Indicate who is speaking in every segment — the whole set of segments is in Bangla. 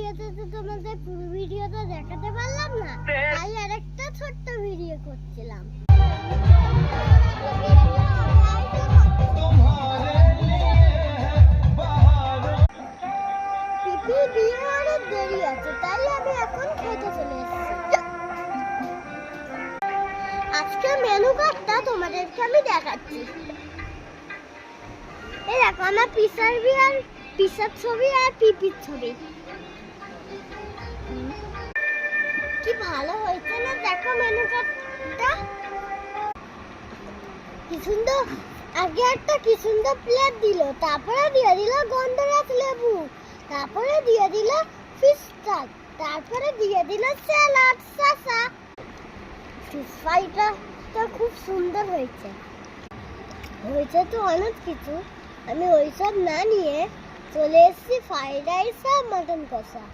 Speaker 1: ভিডিওতে তো তোমাদের পুরো ভিডিওটা দেখাতে পারলাম না, তাই আরেকটা ছোট্ট ভিডিও করছিলাম। পিপির বিয়ে অনেক দেরি আছে, তাই আমি এখন খেতে চলে এসেছি। আজকে মেনু কার্ডটা তোমাদেরকে আমি দেখাচ্ছি। এই দেখো, আমার পিসার ছবি আর পিপির ছবি। কি ভালো হয়েছে না, দেখো মেনু কার্ডটা কি সুন্দর। আগে একটা কি সুন্দর প্লেট দিল, তারপরে দিয়ে দিল গন্ধরাজ লেবু, তারপরে দিয়ে দিল ফিশ কাট, তারপরে দিয়ে দিল স্যালাড, শসা। ফিশ ফ্রাইটা তো খুব সুন্দর হয়েছে। হয়েছে তো অনেক কিছু, আমি ওইসব না নিয়ে চলে এসেছি ফ্রাইড রাইস আর মটন কষা।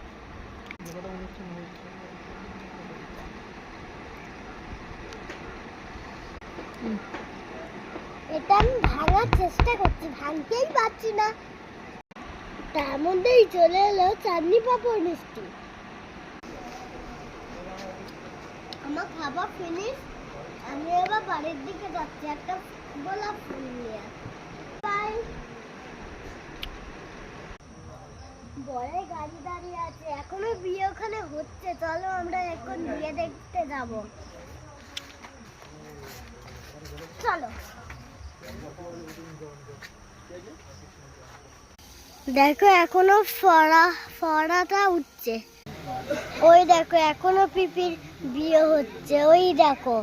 Speaker 1: এটা আমি ভাঙার চেষ্টা করছি, ভাঙতেই পারছি না। তার মধ্যেই চলে এলো চাটনি পাঁপড় মিষ্টি। আমার খাবার ফিনিশ, আমি এবার বাড়ির দিকে যাচ্ছি একটা গোলাপ ফুল নিয়ে। বাই। বড় গাড়ি দাঁড়িয়ে আছে, এখনো বিয়ে ওখানে হচ্ছে, চলো আমরা এখন বিয়ে দেখতে যাব। চলো। দেখো এখনো ফড়াটা উঠছে। ওই দেখো এখনো পিপির বিয়ে হচ্ছে, ওই দেখো।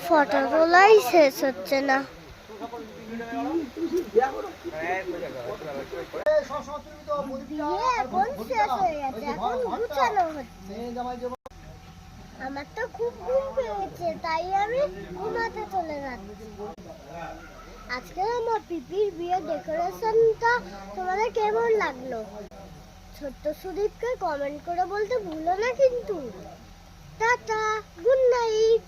Speaker 1: ফটো তোলাই শেষ হচ্ছে না। আমার তো খুব ঘুম পেয়েছে, তাই আমি ঘুমাতে চলে যাচ্ছি। আজকে আমার পিপির বিয়ে ডেকোরেশনটা তোমাদের কেমন লাগলো? ছোট্ট সুদীপকে কমেন্ট করে বলতে ভুলো না কিন্তু। Tata, good night.